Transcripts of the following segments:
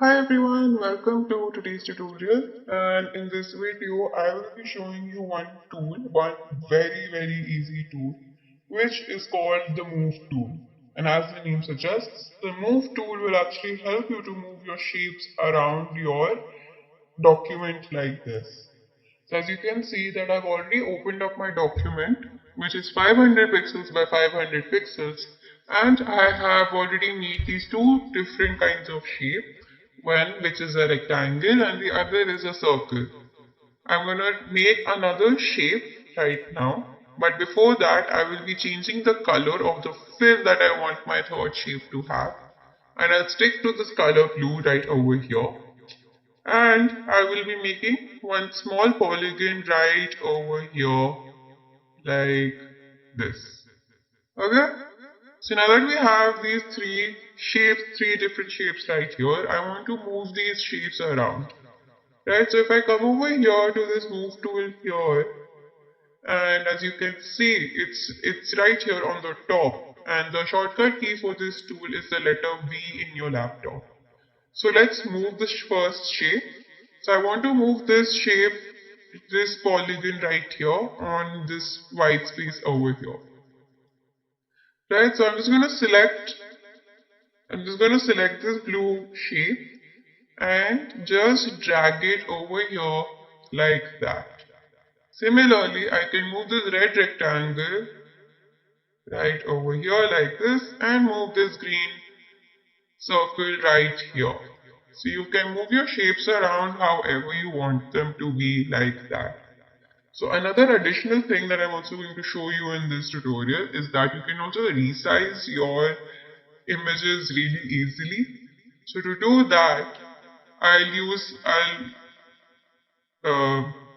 Hi everyone, welcome to today's tutorial, and in this video I will be showing you one tool, one very easy tool, which is called the move tool. And as the name suggests, the move tool will actually help you to move your shapes around your document like this. So as you can see that I've already opened up my document, which is 500 pixels by 500 pixels, and I have already made these two different kinds of shape, one which is a rectangle and the other is a circle. I'm gonna make another shape right now, but before that I will be changing the color of the fill that I want my third shape to have, and I'll stick to this color blue right over here. And I will be making one small polygon right over here like this. Okay? So now that we have these three shapes, three different shapes right here, I want to move these shapes around. Right? So if I come over here to this move tool here, and as you can see, it's right here on the top. And the shortcut key for this tool is the letter V in your laptop. So let's move this first shape. So I want to move this shape, this polygon right here on this white space over here. Right, so I'm just gonna select this blue shape and just drag it over here like that. Similarly, I can move this red rectangle right over here like this and move this green circle right here. So you can move your shapes around however you want them to be like that. So another additional thing that I'm also going to show you in this tutorial is that you can also resize your images really easily. So to do that, I'll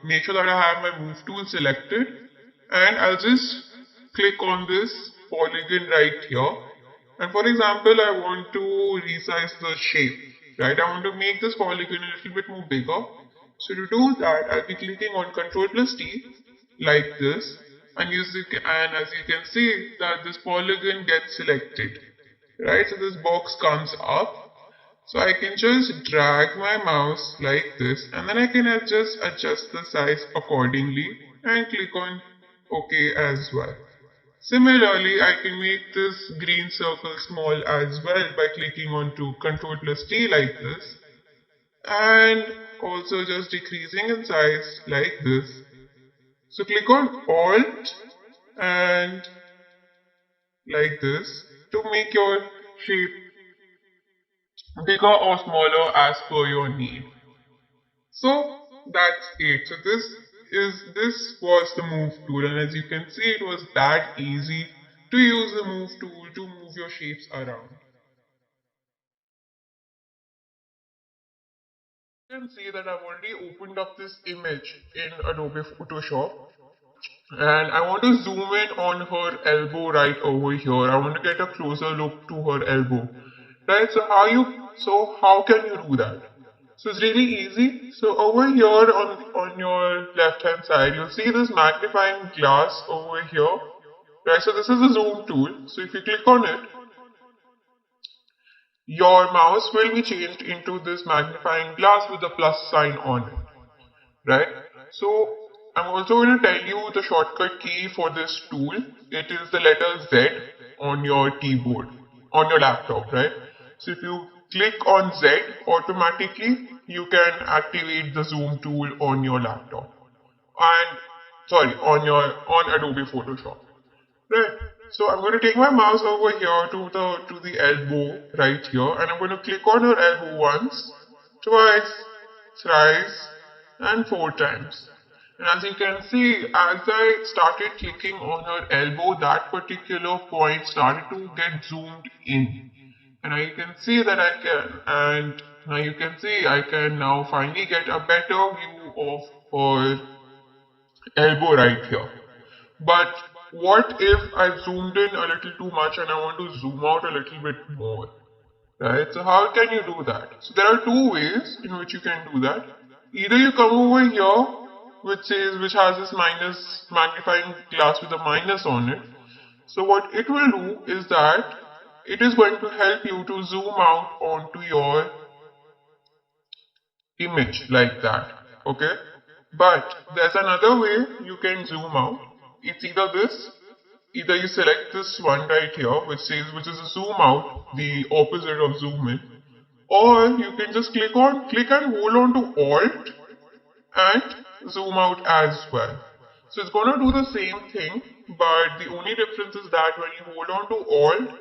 make sure that I have my move tool selected, and I'll just click on this polygon right here. And for example, I want to resize the shape, right? I want to make this polygon a little bit more bigger. So to do that, I'll be clicking on Ctrl plus T like this, and as you can see that this polygon gets selected, right? So this box comes up. So I can just drag my mouse like this, and then I can adjust the size accordingly and click on OK as well. Similarly, I can make this green circle small as well by clicking on to Ctrl plus T like this, and also just decreasing in size like this. So click on Alt and like this to make your shape bigger or smaller as per your need. So that's it. So this was the move tool, and as you can see, it was that easy to use the move tool to move your shapes around. You can see that I've already opened up this image in Adobe Photoshop, and I want to zoom in on her elbow right over here. I want to get a closer look to her elbow. Right? So how can you do that? So it's really easy. So over here on your left hand side, you'll see this magnifying glass over here. Right, so this is the zoom tool. So if you click on it, your mouse will be changed into this magnifying glass with a plus sign on it. Right? So I'm also going to tell you the shortcut key for this tool. It is the letter Z on your keyboard, on your laptop, right? So if you click on Z, automatically you can activate the zoom tool on your laptop. And sorry, on Adobe Photoshop. Right. So I'm going to take my mouse over here to the elbow right here, and I'm going to click on her elbow once, twice, thrice, and 4 times. And as you can see, as I started clicking on her elbow, that particular point started to get zoomed in. And now you can see that now you can see I can now finally get a better view of her elbow right here. But what if I zoomed in a little too much and I want to zoom out a little bit more? Right? So how can you do that? So there are two ways in which you can do that. Either you come over here, which has this minus magnifying glass with a minus on it. So what it will do is that it is going to help you to zoom out onto your image like that. Okay, but there's another way you can zoom out. It's either this, either you select this one right here which is a zoom out, the opposite of zoom in, or you can just click and hold on to alt and zoom out as well. So it's going to do the same thing, but the only difference is that when you hold on to alt,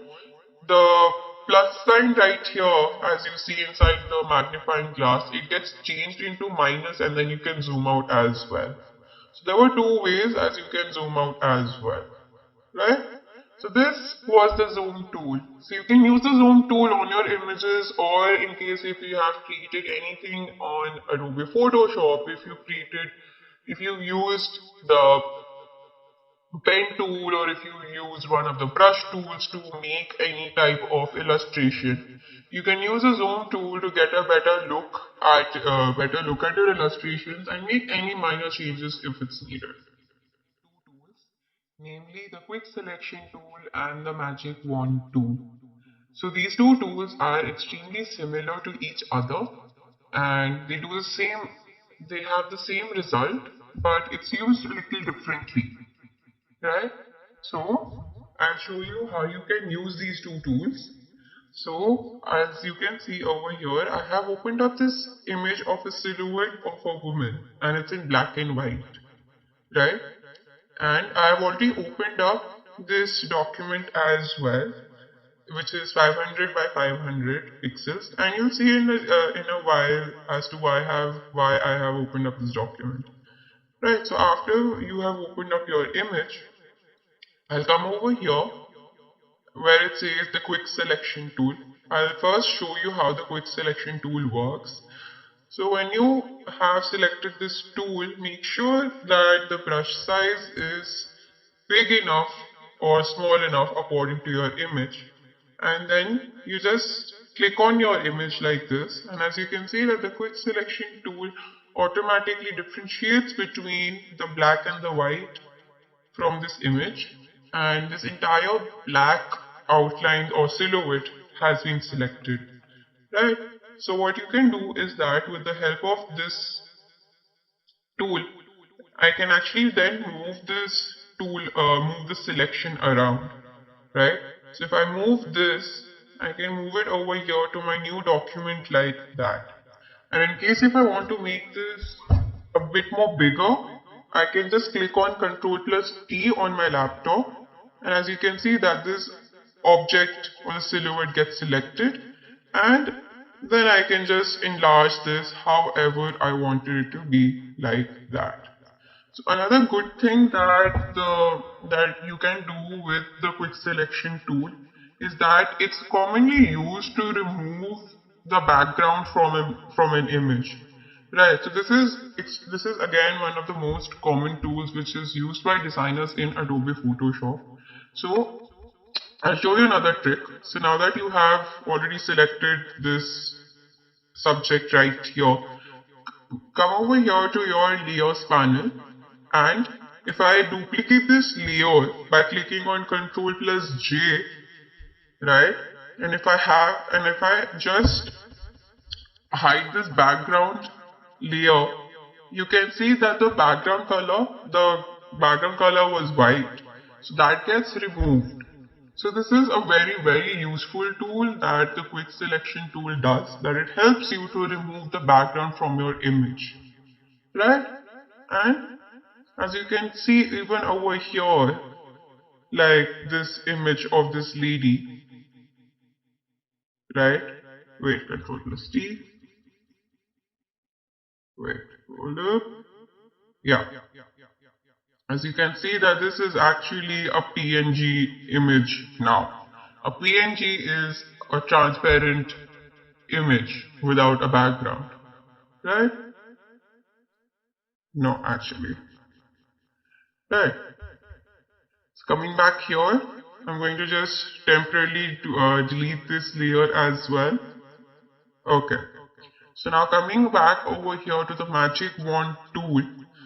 the plus sign right here, as you see inside the magnifying glass, it gets changed into minus and then you can zoom out as well. So there were two ways as you can zoom out as well, right? So this was the zoom tool. So you can use the zoom tool on your images, or in case if you have created anything on Adobe Photoshop, if you used the pen tool, or if you use one of the brush tools to make any type of illustration, you can use a zoom tool to get a better look at your illustrations and make any minor changes if it's needed. Two tools, namely the quick selection tool and the magic wand tool. So these two tools are extremely similar to each other, and they have the same result, but it's used a little differently, right? So I'll show you how you can use these two tools. So as you can see over here, I have opened up this image of a silhouette of a woman, and it's in black and white, right? And I have already opened up this document as well, which is 500 by 500 pixels, and you'll see in a while as to why I have opened up this document. Right, so after you have opened up your image, I'll come over here where it says the quick selection tool. I'll first show you how the quick selection tool works. So when you have selected this tool, make sure that the brush size is big enough or small enough according to your image, and then you just click on your image like this, and as you can see that the quick selection tool automatically differentiates between the black and the white from this image, and this entire black outline or silhouette has been selected, right? So what you can do is that with the help of this tool, I can actually then move the selection around, right? So if I move this, I can move it over here to my new document like that. And in case if I want to make this a bit more bigger, I can just click on Ctrl plus T on my laptop, and as you can see that this object or the silhouette gets selected, and then I can just enlarge this however I wanted it to be, like that. So another good thing that you can do with the quick selection tool is that it's commonly used to remove the background from an image. Right, so this is again one of the most common tools which is used by designers in Adobe Photoshop. So I'll show you another trick. So now that you have already selected this subject right here, come over here to your layers panel, and if I duplicate this layer by clicking on Ctrl plus J, right, and if I just hide this background layer, you can see that the background color was white, so that gets removed. So this is a very useful tool that the quick selection tool does, that it helps you to remove the background from your image, right? And as you can see even over here, like this image of this lady, right? Wait, Control plus T. Wait, hold up. Yeah. As you can see that this is actually a PNG image now. A PNG is a transparent image without a background, right? No, actually. Right. So coming back here, I'm going to just temporarily delete this layer as well. Okay. So now coming back over here to the magic wand tool.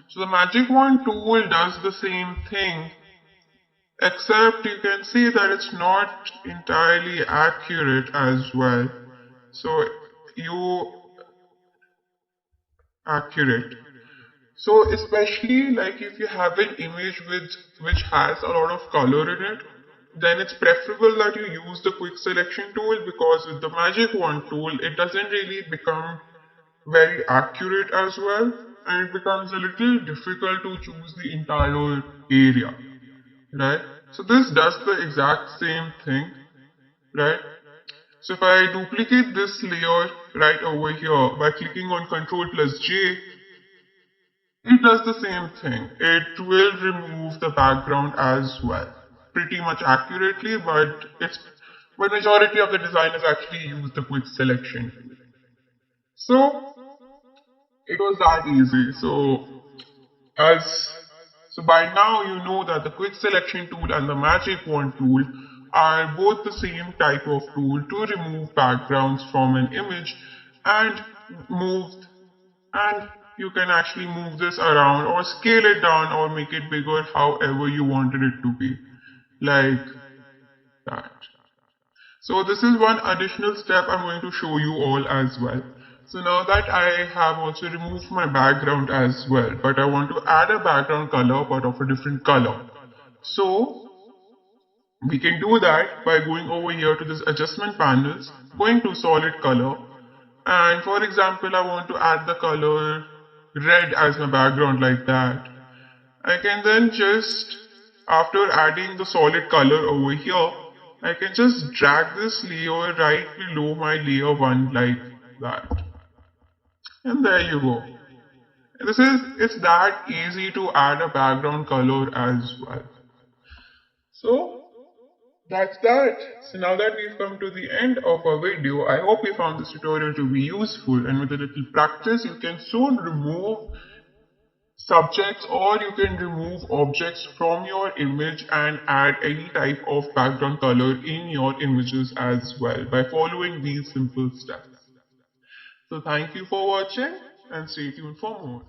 So the magic wand tool does the same thing, except you can see that it's not entirely accurate as well. So you accurate. So especially like if you have an image which has a lot of color in it, then it's preferable that you use the quick selection tool, because with the magic wand tool it doesn't really become very accurate as well, and it becomes a little difficult to choose the entire area, right? So this does the exact same thing, right? So if I duplicate this layer right over here by clicking on Ctrl plus J, it does the same thing. It will remove the background as well. Pretty much accurately, but majority of the designers actually use the quick selection tool. So it was that easy. As so by now you know that the quick selection tool and the magic wand tool are both the same type of tool to remove backgrounds from an image and move and you can actually move this around or scale it down or make it bigger however you wanted it to be, like that. So this is one additional step I'm going to show you all as well. So now that I have also removed my background as well, but I want to add a background color but of a different color. So we can do that by going over here to this adjustment panels, going to solid color, and for example I want to add the color red as my background like that. I can then just, after adding the solid color over here, I can just drag this layer right below my layer 1 like that. And there you go. It's that easy to add a background color as well. So that's that. So now that we've come to the end of our video, I hope you found this tutorial to be useful, and with a little practice you can soon remove subjects or you can remove objects from your image and add any type of background color in your images as well by following these simple steps. So thank you for watching and stay tuned for more.